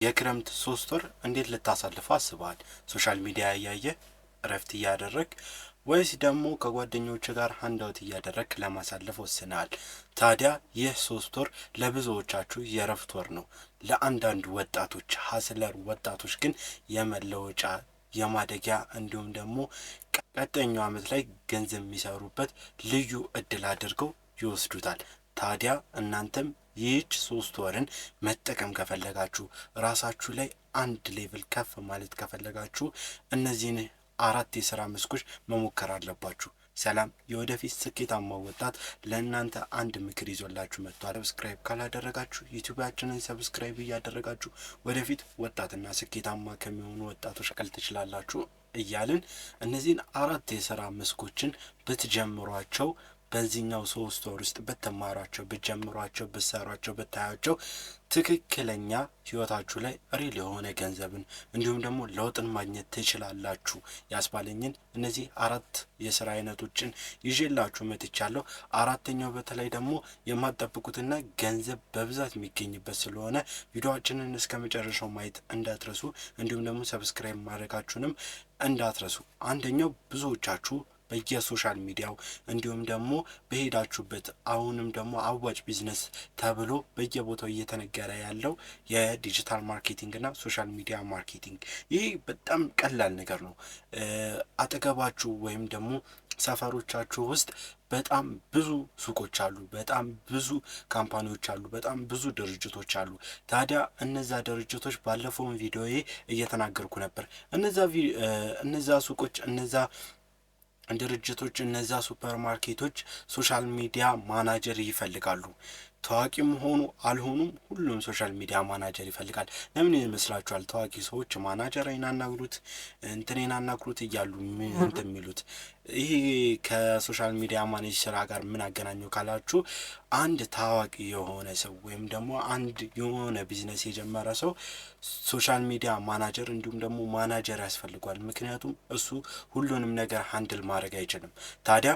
የክረምት 3 ወር እንዴት ልታሳልፉ አስበዋል? ሶሻል ሚዲያ እያየ እረፍት እያደረግ ወይስ ደግሞ ከጓደኞች ጋር ሃንዳውት እያደረግ ለማሳለፍ ወስነሃል? ታዲያ ይህ 3 ወር ለብዙዎቻችሁ የእረፍት ወር ነው። ለአንዳንድ ወጣቶች ሀስለር ወጣቶች ግን የመለወጫ የማደጊያ እንዲሁም ደግሞ ቀጣኛው ዓመት ላይ ገንዘብ የሚሰሩበት ልዩ እድል አድርገው ይወስዱታል። ታዲያ እናንተም ይህች 3 ወርን መጠቀም ከፈለጋችሁ ራሳችሁ ላይ አንድ ሌቭል ከፍ ማለት ከፈለጋችሁ እነዚህን 4 የስራ መስኮች መሞከር አለባችሁ። ሰላም የወደፊት ስኬታማ ወጣት ለእናንተ አንድ ምክር ይዞላችሁ መጥቷል። ሰብስክራይብ ካላደረጋችሁ ዩቲዩባችንን ሰብስክራይብ እያደረጋችሁ ወደፊት ወጣትና ስኬታማ ከሚሆኑ ወጣቶች ቀል ትችላላችሁ እያልን እነዚህን 4 የስራ መስኮችን ብትጀምሯቸው በዚህኛው 3 ወር ውስጥ ብትማሯቸው ብትጀምሯቸው ብትሰሯቸው ብታያቸው ትክክለኛ ህይወታችሁ ላይ ሪል የሆነ ገንዘብን እንዲሁም ደግሞ ለውጥን ማግኘት ትችላላችሁ ያስባለኝን እነዚህ 4 የስራ አይነቶችን ይዤላችሁ መጥቻለሁ። አራተኛው በተለይ ደግሞ የማትጠብቁትና ገንዘብ በብዛት የሚገኝበት ስለሆነ ቪዲዮአችንን እስከ መጨረሻው ማየት እንዳትረሱ፣ እንዲሁም ደግሞ ሰብስክራይብ ማድረጋችሁንም እንዳትረሱ። አንደኛው ብዙዎቻችሁ በየሶሻል ሚዲያው እንዲሁም ደግሞ በሄዳችሁበት አሁንም ደግሞ አዋጭ ቢዝነስ ተብሎ በየቦታው እየተነገረ ያለው የዲጂታል ማርኬቲንግ እና ሶሻል ሚዲያ ማርኬቲንግ። ይህ በጣም ቀላል ነገር ነው። አጠገባችሁ ወይም ደግሞ ሰፈሮቻችሁ ውስጥ በጣም ብዙ ሱቆች አሉ፣ በጣም ብዙ ካምፓኒዎች አሉ፣ በጣም ብዙ ድርጅቶች አሉ። ታዲያ እነዛ ድርጅቶች ባለፈውን ቪዲዮዬ እየተናገርኩ ነበር። እነዛ ሱቆች እነዛ ድርጅቶች እነዛ ሱፐር ማርኬቶች ሶሻል ሚዲያ ማናጀር ይፈልጋሉ። ታዋቂም ሆኑ አልሆኑም ሁሉም ሶሻል ሚዲያ ማናጀር ይፈልጋል። ለምን ይመስላችኋል ታዋቂ ሰዎች ማናጀርን አናግሩት እንትኔን አናግሩት እያሉ እንትን የሚሉት? ይሄ ከሶሻል ሚዲያ ማኔጅ ስራ ጋር ምን አገናኘው ካላችሁ አንድ ታዋቂ የሆነ ሰው ወይም ደግሞ አንድ የሆነ ቢዝነስ የጀመረ ሰው ሶሻል ሚዲያ ማናጀር እንዲሁም ደግሞ ማናጀር ያስፈልጓል። ምክንያቱም እሱ ሁሉንም ነገር ሃንድል ማድረግ አይችልም። ታዲያ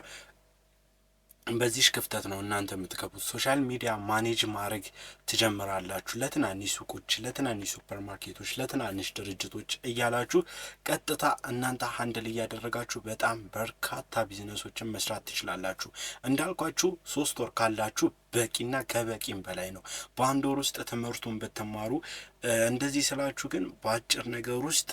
በዚህ ክፍተት ነው እናንተ የምትገቡት። ሶሻል ሚዲያ ማኔጅ ማድረግ ትጀምራላችሁ። ለትናንሽ ሱቆች፣ ለትናንሽ ሱፐር ማርኬቶች፣ ለትናንሽ ድርጅቶች እያላችሁ ቀጥታ እናንተ ሃንድል እያደረጋችሁ በጣም በርካታ ቢዝነሶችን መስራት ትችላላችሁ። እንዳልኳችሁ 3 ወር ካላችሁ በቂና ከበቂም በላይ ነው። በአንድ ወር ውስጥ ትምህርቱን ብትማሩ እንደዚህ ስላችሁ ግን በአጭር ነገር ውስጥ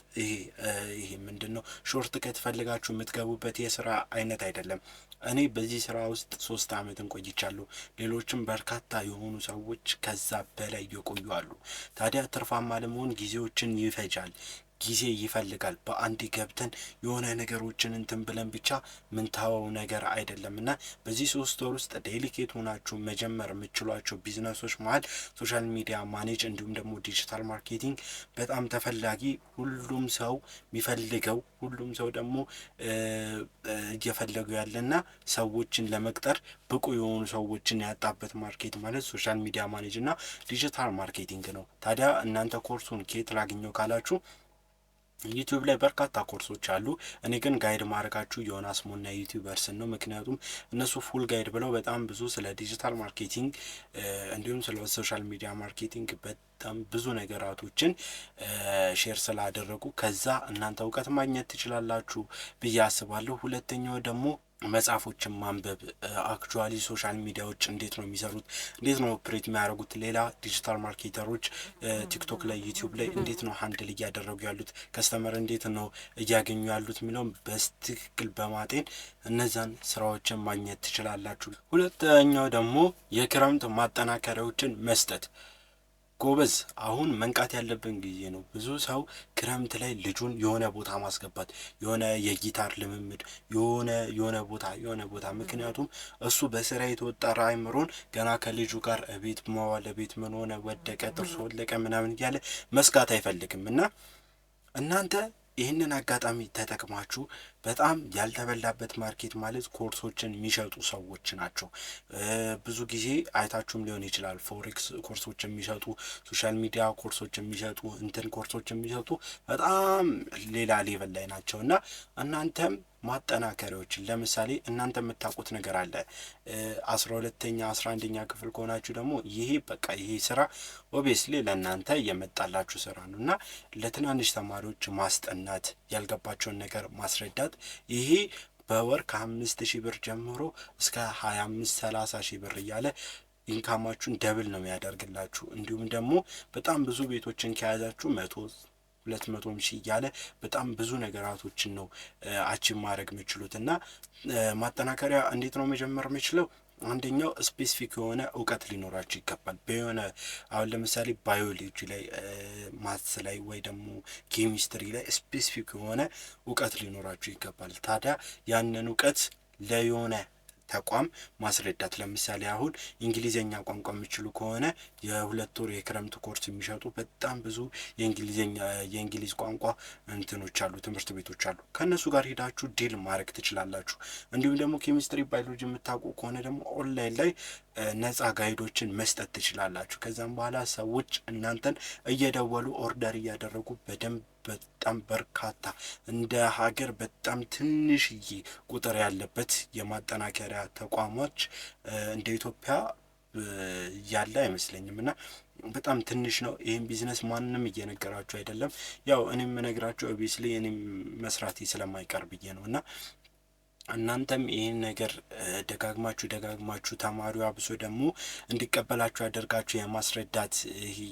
ይሄ ምንድነው ሾርት ከት ፈልጋችሁ የምትገቡበት የስራ አይነት አይደለም። እኔ በዚህ ስራ ውስጥ 3 አመትን ቆይቻለሁ። ሌሎችም በርካታ የሆኑ ሰዎች ከዛ በላይ እየቆዩ አሉ። ታዲያ ትርፋማ ለመሆን ጊዜዎችን ይፈጃል፣ ጊዜ ይፈልጋል። በአንድ ገብተን የሆነ ነገሮችን እንትን ብለን ብቻ ምንታወው ነገር አይደለም እና በዚህ 3 ወር ውስጥ ዴሊኬት ሆናችሁ መጀመር የምትችሏቸው ቢዝነሶች መሀል ሶሻል ሚዲያ ማኔጅ እንዲሁም ደግሞ ዲጂታል ማርኬቲንግ በጣም ተፈላጊ፣ ሁሉም ሰው የሚፈልገው፣ ሁሉም ሰው ደግሞ እየፈለገው ያለና ሰዎችን ለመቅጠር ብቁ የሆኑ ሰዎችን ያጣበት ማርኬት ማለት ሶሻል ሚዲያ ማኔጅ እና ዲጂታል ማርኬቲንግ ነው። ታዲያ እናንተ ኮርሱን ከየት ላገኘው ካላችሁ ዩቲዩብ ላይ በርካታ ኮርሶች አሉ። እኔ ግን ጋይድ ማድረጋችሁ ዮናስ ሞና ዩቲዩበርስን ነው። ምክንያቱም እነሱ ፉል ጋይድ ብለው በጣም ብዙ ስለ ዲጂታል ማርኬቲንግ እንዲሁም ስለ ሶሻል ሚዲያ ማርኬቲንግ በጣም ብዙ ነገራቶችን ሼር ስላደረጉ ከዛ እናንተ እውቀት ማግኘት ትችላላችሁ ብዬ አስባለሁ። ሁለተኛው ደግሞ መጽሐፎችን ማንበብ። አክቹአሊ ሶሻል ሚዲያዎች እንዴት ነው የሚሰሩት፣ እንዴት ነው ኦፕሬት የሚያደርጉት፣ ሌላ ዲጂታል ማርኬተሮች ቲክቶክ ላይ ዩቲዩብ ላይ እንዴት ነው ሃንድል እያደረጉ ያሉት፣ ከስተመር እንዴት ነው እያገኙ ያሉት የሚለውን በትክክል በማጤን እነዛን ስራዎችን ማግኘት ትችላላችሁ። ሁለተኛው ደግሞ የክረምት ማጠናከሪያዎችን መስጠት። ጎበዝ አሁን መንቃት ያለብን ጊዜ ነው። ብዙ ሰው ክረምት ላይ ልጁን የሆነ ቦታ ማስገባት፣ የሆነ የጊታር ልምምድ የሆነ ቦታ ምክንያቱም እሱ በስራ የተወጠረ አይምሮን ገና ከልጁ ጋር ቤት መዋል ቤት ምን ሆነ ወደቀ ጥርሱ ወለቀ ምናምን እያለ መስጋት አይፈልግም እና እናንተ ይህንን አጋጣሚ ተጠቅማችሁ በጣም ያልተበላበት ማርኬት ማለት ኮርሶችን የሚሸጡ ሰዎች ናቸው። ብዙ ጊዜ አይታችሁም ሊሆን ይችላል። ፎሬክስ ኮርሶች የሚሸጡ፣ ሶሻል ሚዲያ ኮርሶች የሚሸጡ፣ ኮርሶች የሚሸጡ በጣም ሌላ ሌቭል ላይ ናቸው እና እናንተም ማጠናከሪያዎችን ለምሳሌ እናንተ የምታውቁት ነገር አለ 12ኛ 11ኛ ክፍል ከሆናችሁ ደግሞ ይሄ በቃ ይሄ ስራ ኦብቪየስሊ ለእናንተ የመጣላችሁ ስራ ነው እና ለትናንሽ ተማሪዎች ማስጠናት ያልገባቸውን ነገር ማስረዳት ይሄ በወር ከ5000 ብር ጀምሮ እስከ 25-30 ሺህ ብር እያለ ኢንካማችሁን ደብል ነው የሚያደርግላችሁ። እንዲሁም ደግሞ በጣም ብዙ ቤቶችን ከያዛችሁ 100-200 ሺህ እያለ በጣም ብዙ ነገራቶችን ነው አቺቭ ማድረግ የምችሉት እና ማጠናከሪያ እንዴት ነው መጀመር የምችለው? አንደኛው ስፔሲፊክ የሆነ እውቀት ሊኖራችሁ ይገባል። በየሆነ አሁን ለምሳሌ ባዮሎጂ ላይ ማትስ ላይ ወይ ደግሞ ኬሚስትሪ ላይ ስፔሲፊክ የሆነ እውቀት ሊኖራችሁ ይገባል። ታዲያ ያንን እውቀት ለየሆነ ተቋም ማስረዳት ለምሳሌ አሁን እንግሊዘኛ ቋንቋ የሚችሉ ከሆነ የ2 ወር የክረምት ኮርስ የሚሸጡ በጣም ብዙ የእንግሊዝ ቋንቋ እንትኖች አሉ፣ ትምህርት ቤቶች አሉ። ከነሱ ጋር ሄዳችሁ ዲል ማድረግ ትችላላችሁ። እንዲሁም ደግሞ ኬሚስትሪ ባዮሎጂ የምታውቁ ከሆነ ደግሞ ኦንላይን ላይ ነፃ ጋይዶችን መስጠት ትችላላችሁ። ከዛም በኋላ ሰዎች እናንተን እየደወሉ ኦርደር እያደረጉ በጣም በርካታ እንደ ሀገር በጣም ትንሽዬ ቁጥር ያለበት የማጠናከሪያ ተቋሞች እንደ ኢትዮጵያ ያለ አይመስለኝም እና በጣም ትንሽ ነው። ይህን ቢዝነስ ማንንም እየነገራችሁ አይደለም። ያው እኔም የምነግራችሁ ኦብቪየስሊ እኔም መስራቴ ስለማይቀር ብዬ ነው እና እናንተም ይህን ነገር ደጋግማችሁ ተማሪው አብሶ ደግሞ እንዲቀበላችሁ ያደርጋችሁ የማስረዳት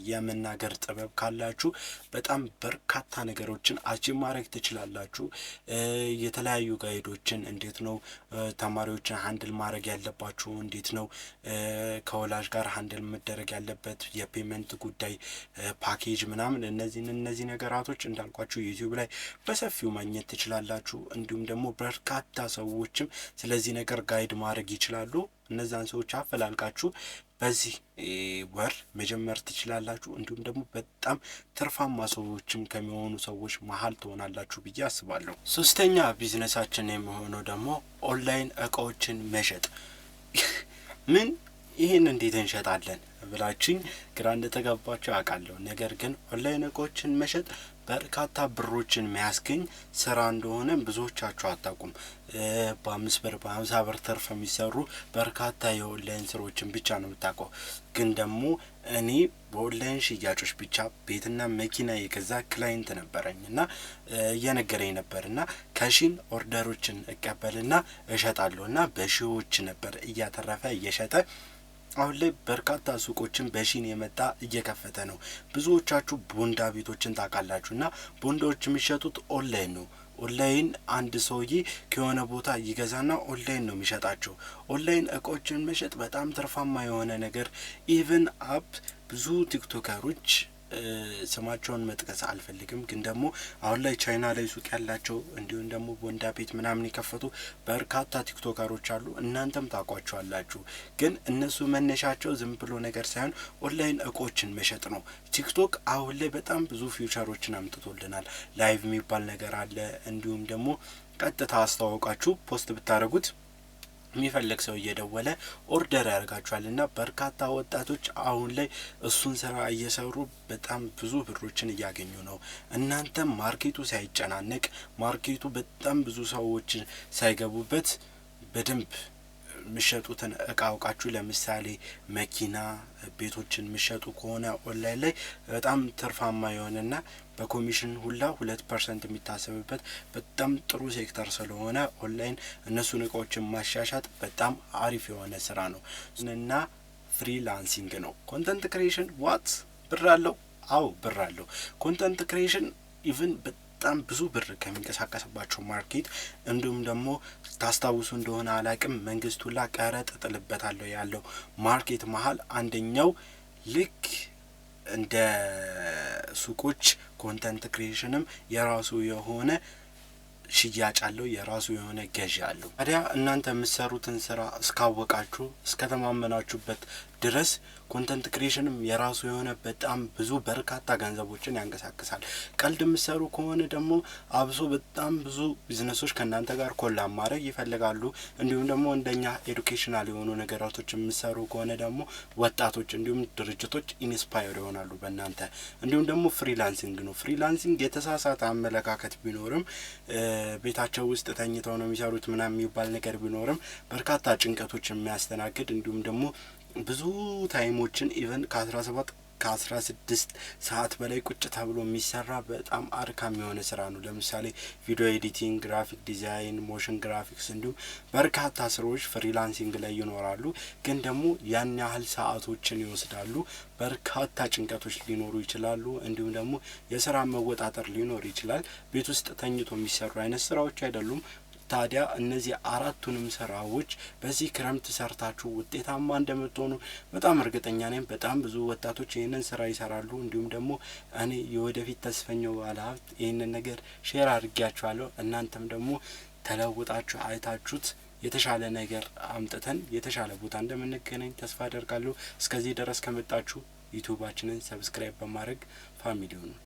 የመናገር ጥበብ ካላችሁ በጣም በርካታ ነገሮችን አቺቭ ማድረግ ትችላላችሁ። የተለያዩ ጋይዶችን እንዴት ነው ተማሪዎችን ሃንድል ማድረግ ያለባችሁ፣ እንዴት ነው ከወላጅ ጋር ሃንድል መደረግ ያለበት፣ የፔመንት ጉዳይ፣ ፓኬጅ ምናምን እነዚህ ነገራቶች እንዳልኳችሁ ዩቲዩብ ላይ በሰፊው ማግኘት ትችላላችሁ። እንዲሁም ደግሞ በርካታ ሰዎችም ስለዚህ ነገር ጋይድ ማድረግ ይችላሉ። እነዛን ሰዎች አፈላልቃችሁ በዚህ ወር መጀመር ትችላላችሁ። እንዲሁም ደግሞ በጣም ትርፋማ ሰዎችም ከሚሆኑ ሰዎች መሀል ትሆናላችሁ ብዬ አስባለሁ። ሶስተኛ ቢዝነሳችን የሚሆነው ደግሞ ኦንላይን እቃዎችን መሸጥ። ምን ይህን እንዴት እንሸጣለን ብላችሁኝ ግራ እንደተጋባችሁ አውቃለሁ። ነገር ግን ኦንላይን እቃዎችን መሸጥ በርካታ ብሮችን የሚያስገኝ ስራ እንደሆነ ብዙዎቻችሁ አታውቁም። በ5 ብር በ50 ብር ትርፍ የሚሰሩ በርካታ የኦንላይን ስራዎችን ብቻ ነው የምታውቀው። ግን ደግሞ እኔ በኦንላይን ሽያጮች ብቻ ቤትና መኪና የገዛ ክላይንት ነበረኝ እና እየነገረኝ ነበርና ከሺን ኦርደሮችን እቀበልና እሸጣለሁ እና በሺዎች ነበር እያተረፈ እየሸጠ አሁን ላይ በርካታ ሱቆችን በሺን የመጣ እየከፈተ ነው። ብዙዎቻችሁ ቦንዳ ቤቶችን ታውቃላችሁና ቦንዳዎች የሚሸጡት ኦንላይን ነው። ኦንላይን አንድ ሰውዬ ከሆነ ቦታ ይገዛና ኦንላይን ነው የሚሸጣቸው። ኦንላይን እቃዎችን መሸጥ በጣም ትርፋማ የሆነ ነገር ኢቭን አፕ ብዙ ቲክቶከሮች ስማቸውን መጥቀስ አልፈልግም፣ ግን ደግሞ አሁን ላይ ቻይና ላይ ሱቅ ያላቸው እንዲሁም ደግሞ ቦንዳ ቤት ምናምን የከፈቱ በርካታ ቲክቶከሮች አሉ። እናንተም ታውቋቸዋላችሁ። ግን እነሱ መነሻቸው ዝም ብሎ ነገር ሳይሆን ኦንላይን እቃዎችን መሸጥ ነው። ቲክቶክ አሁን ላይ በጣም ብዙ ፊውቸሮችን አምጥቶልናል። ላይቭ የሚባል ነገር አለ። እንዲሁም ደግሞ ቀጥታ አስተዋውቃችሁ ፖስት ብታደርጉት የሚፈልግ ሰው እየደወለ ኦርደር ያደርጋችኋልና በርካታ ወጣቶች አሁን ላይ እሱን ስራ እየሰሩ በጣም ብዙ ብሮችን እያገኙ ነው። እናንተም ማርኬቱ ሳይጨናነቅ ማርኬቱ በጣም ብዙ ሰዎች ሳይገቡበት በደንብ የሚሸጡትን እቃ አውቃችሁ ለምሳሌ መኪና ቤቶችን የሚሸጡ ከሆነ ኦንላይን ላይ በጣም ትርፋማ የሆነና በኮሚሽን ሁላ 2% የሚታሰብበት በጣም ጥሩ ሴክተር ስለሆነ ኦንላይን እነሱን እቃዎችን ማሻሻጥ በጣም አሪፍ የሆነ ስራ ነው እና ፍሪላንሲንግ ነው። ኮንተንት ክሬሽን ዋት ብር አለው? አው ብር አለው። ኮንተንት ክሬሽን ኢቭን በጣም ብዙ ብር ከሚንቀሳቀስባቸው ማርኬት እንዲሁም ደግሞ ታስታውሱ እንደሆነ አላቅም መንግስቱ ላ ቀረጥ ጥልበታለሁ ያለው ማርኬት መሀል አንደኛው ልክ እንደ ሱቆች ኮንተንት ክሬሽንም የራሱ የሆነ ሽያጭ አለው፣ የራሱ የሆነ ገዢ አለው። ታዲያ እናንተ የምትሰሩትን ስራ እስካወቃችሁ እስከተማመናችሁበት ድረስ ኮንተንት ክሬሽንም የራሱ የሆነ በጣም ብዙ በርካታ ገንዘቦችን ያንቀሳቅሳል። ቀልድ የምትሰሩ ከሆነ ደግሞ አብሶ በጣም ብዙ ቢዝነሶች ከእናንተ ጋር ኮላብ ማድረግ ይፈልጋሉ። እንዲሁም ደግሞ እንደኛ ኤዱኬሽናል የሆኑ ነገራቶች የምትሰሩ ከሆነ ደግሞ ወጣቶች እንዲሁም ድርጅቶች ኢንስፓየር ይሆናሉ በእናንተ። እንዲሁም ደግሞ ፍሪላንሲንግ ነው። ፍሪላንሲንግ የተሳሳተ አመለካከት ቢኖርም ቤታቸው ውስጥ ተኝተው ነው የሚሰሩት ምናምን የሚባል ነገር ቢኖርም በርካታ ጭንቀቶች የሚያስተናግድ እንዲሁም ደግሞ ብዙ ታይሞችን ኢቨን ከ16 ሰዓት በላይ ቁጭ ተብሎ የሚሰራ በጣም አድካሚ የሆነ ስራ ነው። ለምሳሌ ቪዲዮ ኤዲቲንግ፣ ግራፊክ ዲዛይን፣ ሞሽን ግራፊክስ እንዲሁም በርካታ ስራዎች ፍሪላንሲንግ ላይ ይኖራሉ። ግን ደግሞ ያን ያህል ሰዓቶችን ይወስዳሉ። በርካታ ጭንቀቶች ሊኖሩ ይችላሉ። እንዲሁም ደግሞ የስራ መወጣጠር ሊኖር ይችላል። ቤት ውስጥ ተኝቶ የሚሰሩ አይነት ስራዎች አይደሉም። ታዲያ እነዚህ አራቱንም ስራዎች በዚህ ክረምት ሰርታችሁ ውጤታማ እንደምትሆኑ በጣም እርግጠኛ ነኝ። በጣም ብዙ ወጣቶች ይህንን ስራ ይሰራሉ። እንዲሁም ደግሞ እኔ የወደፊት ተስፈኛው ባለሀብት ይህንን ነገር ሼር አድርጌያችኋለሁ። እናንተም ደግሞ ተለውጣችሁ አይታችሁት የተሻለ ነገር አምጥተን የተሻለ ቦታ እንደምንገናኝ ተስፋ አደርጋለሁ። እስከዚህ ድረስ ከመጣችሁ ዩቲዩባችንን ሰብስክራይብ በማድረግ ፋሚሊው ነው